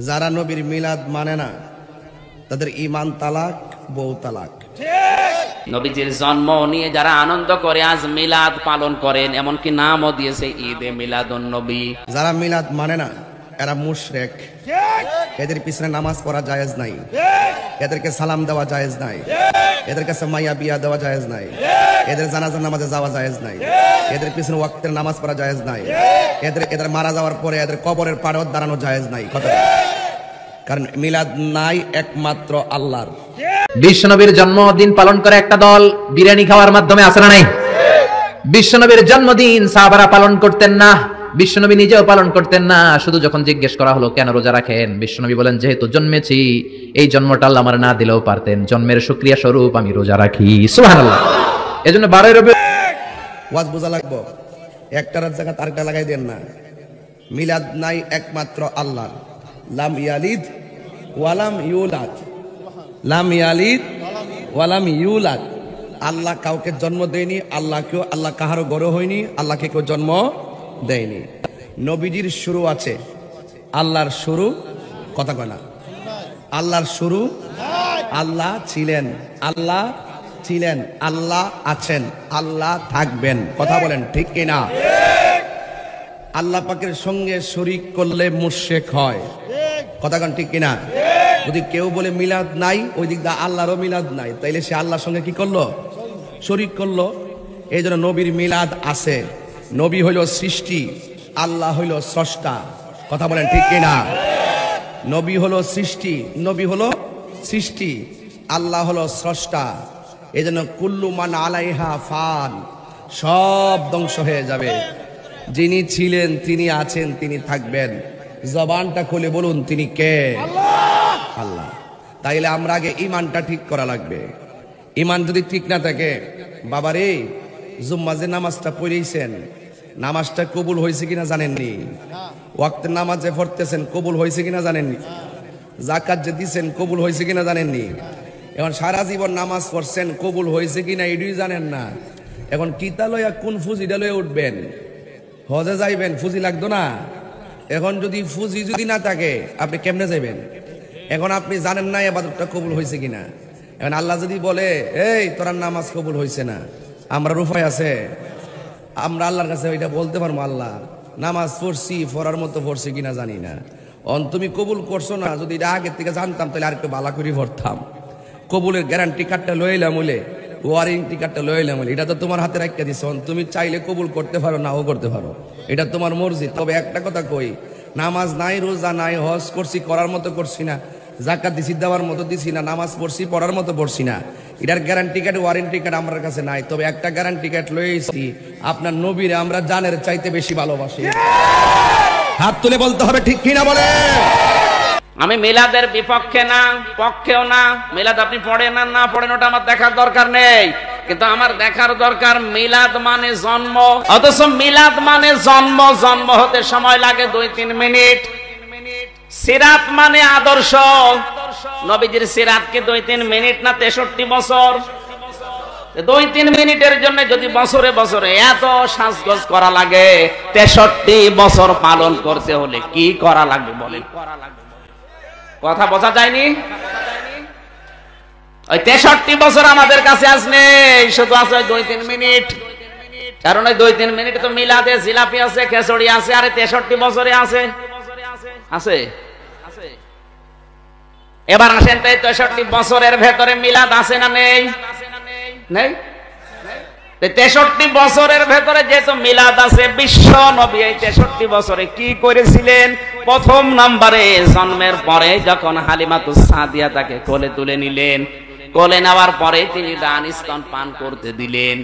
যারা নবীর মিলাদ মানে না তাদের ঈমান তালাক, বউ তালাক। নবীজির জন্ম নিয়ে যারা আনন্দ করে আজ মিলাদ পালন করেন, এমনকি নামও দিয়েছে ঈদে মিলাদুন নবী। যারা মিলাদ মানে না এরা মুশরিক, এদের পিছনে নামাজ পড়া জায়েজ নাই, এদেরকে সালাম দেওয়া জায়েজ নাই, এদের কাছে মাইয়া বিয়া দেওয়া জায়েজ নাই, এদের জানাজার নামাজে যাওয়া জায়েজ নাই, এদের পিছনে ওয়াক্তের নামাজ পড়া জায়েজ নাই, এদের মারা যাওয়ার পরে এদের কবরের পাড়ে দাঁড়ানো জায়েজ নাই। কথা, কারণ মিলাদ নাই একমাত্র আল্লাহর। বিশ্বনবীর জন্মদিন পালন করে একটা দল বিরিয়ানি খাওয়ার মাধ্যমে আছে না নাই? বিশ্বনবীর জন্মদিন সাহাবারা পালন করতেন না, বিশ্বনবী নিজেও পালন করতেন না। শুধু যখন জিজ্ঞেস করা হলো কেন রোজা রাখেন, বিশ্বনবী বলেন যেহেতু জন্মেছি, এই জন্মটা আল্লাহ আমার না দিলেও পারতেন, জন্মের শুকরিয়া স্বরূপ আমি রোজা রাখি। সুবহানাল্লাহ। এজন্য 12 রবি ওয়াজ বোঝা লাগবো, একটার জায়গা তারটা লাগাই দেন না। মিলাদ নাই একমাত্র আল্লাহর। লাম ইয়ালিদ ওয়ালাম ইউলাদ, লাম ইয়ালিদ ওয়ালাম ইউলাদ। আল্লাহ কাউকে জন্ম দেয়নি, আল্লাহ কাহারও গড়ে হয়নি, আল্লাহকে কেউ জন্ম দেয়নি। নবীজির শুরু আছে, আল্লাহর শুরু কথা কয় না। আল্লাহর শুরু, আল্লাহ ছিলেন, আল্লাহ ছিলেন, আল্লাহ আছেন, আল্লাহ থাকবেন। কথা বলেন ঠিক কিনা? আল্লাহ পাকের সঙ্গে শরীক করলে মুশরিক হয়। কথা কন ঠিক কিনা? যদি কেউ বলে মিলাদ নাই, ওই দিক দিয়ে আল্লাহরও মিলাদ নাই, তাইলে সে আল্লাহর সঙ্গে কি করলো? শরীক করলো। এই জন্য নবীর মিলাদ আছে। নবী হইল সৃষ্টি, আল্লাহ হইল স্রষ্টা। কথা বলেন ঠিক কিনা? নবী হলো সৃষ্টি, নবী হলো সৃষ্টি, আল্লাহ হলো স্রষ্টা। এই জন্য কুল্লু মান আলাইহা ফান, সব ধ্বংস হয়ে যাবে। যিনি ছিলেন, তিনি আছেন, তিনি থাকবেন। জবানটা খুলে বলুন তিনি কে? আল্লাহ। তাইলে আমরা আগে ইমানটা ঠিক করা লাগবে। ইমান যদি ঠিক না থাকে, বাবারে জুম্মা যে নামাজটা পড়েছেন, নামাজটা কবুল হয়েছে কিনা জানেননি? ওয়াক্তের নামাজ যে পড়তেছেন কবুল হয়েছে কিনা জানেননি? যাকাত যে দিচ্ছেন কবুল হয়েছে কিনা জানেননি? এখন সারা জীবন নামাজ পড়ছেন, কবুল হয়েছে কিনা এটাই জানেন না। এখন কিতা লইয়া কোন ফুজিটা লইয়া উঠবেন? হজে যাইবেন, ফুজি লাগতো না? এখন যদি ফুজি যদি না থাকে আপনি কেমনে যাইবেন? এখন আপনি জানেন না ইবাদতটা কবুল হয়েছে কিনা। এখন আল্লাহ যদি বলে এই তোর নামাজ কবুল হয়েছে না, আমরা উপায় আছে? আমরা আল্লাহর কাছে ওইটা বলতে পারবো? আল্লাহ নামাজ পড়ছি, পড়ার মতো পড়ছি কিনা জানি না। তুমি কবুল করছো না, যদি এটা আগের থেকে জানতাম তাহলে আরেকটু বালা করে পড়তাম। কবুলের গ্যারান্টি কার্ডটা লইলাম বলে, ওয়ারেন্টি কার্ডটা লইলাম বলে, এটা তো তোমার হাতে রাখিয়ে দিচ্ছ। তুমি চাইলে কবুল করতে পারো, নাও করতে পারো, এটা তোমার মর্জি। তবে একটা কথা কই, নামাজ নাই, রোজা নাই, হজ করছি করার মতো করছি না, যাকাত দিছি দেওয়ার মতো দিছি না, নামাজ পড়ছি পড়ার মতো পড়ছি না, এটার গ্যারান্টি কার্ড ওয়ারেন্টি কার্ড আমার কাছে নাই। তবে একটা গ্যারান্টি কার্ড লইছি, আপনার নবীরে আমরা জানের চাইতে বেশি ভালোবাসি। হাত তুলে বলতে হবে ঠিক কিনা বলে। আমি মিলাদের বিপক্ষে না, পক্ষেও না। মিলাদ আপনি পড়েন আর না পড়েন ওটা আমার দেখার দরকার নেই, কিন্তু আমার দেখার দরকার মিলাদ মানে জন্ম। অথচ মিলাদ মানে জন্ম, জন্ম হতে সময় লাগে 2-3 মিনিট। সিরাত মানে আদর্শ, নবীজির সিরাতকে 2-3 মিনিট না 63 বছর। 2-3 মিনিটের জন্য যদি বছরে বছরে এত সাজগোজ করা লাগে, 63 বছর পালন করতে হলে কি করা লাগবে বলেন? কথা বোঝা যায়নি? ওই 63 বছর আমাদের কাছে আজ নেই, শুধু আছে 2-3 মিনিট। কারণ ওই 2-3 মিনিটে তো মিলাদে জিলাপি আছে, খেচড়ি আছে, আরে 63 বছরে আছে আছে। এবার আসেন তো 63 বছরের ভেতরে মিলাদ আছে না নেই? নেই। 63 বছরের ভেতরে যেহেতু মিলাদ আছে, বিশ্ব নবী এই 63 বছরে কি করেছিলেন? প্রথম নম্বরে জন্মের পরে যখন হালিমাতুস সাদিয়া তাকে কোলে তুলে নিলেন, কোলে নেওয়ার পরে তিনি ডান স্তন পান করতে দিলেন।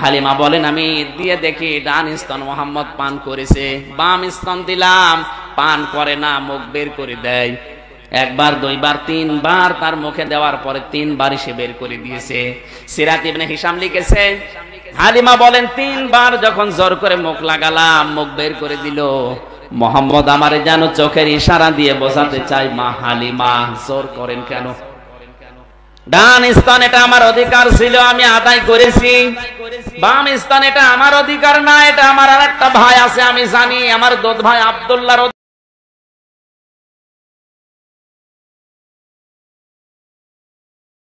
হালিমা বলেন আমি দিয়ে দেখি ডান স্তন মোহাম্মদ পান করেছে, বাম স্তন দিলাম, পান করে না, মুখ বের করে দেয়। 1 বার 2 বার 3 বার তার মুখে দেওয়ার পরে 3 বারই সে বের করে দিয়েছে। সিরাত ইবনে হিশাম লিখেছে, হালিমা বলেন 3 বার যখন জোর করে মুখ লাগালাম, মুখ বের করে দিল। মোহাম্মদ আমারে যেন চোখের ইশারা দিয়ে বোঝাতে চাই, মা হালিমা জোর করেন কেন? ডান স্তন এটা আমার অধিকার ছিল, আমি আদায় করেছি। বাম স্তন এটা আমার অধিকার না, এটা আমার আরেকটা ভাই আছে, আমি জানি, আমার দুধ ভাই আব্দুল্লাহর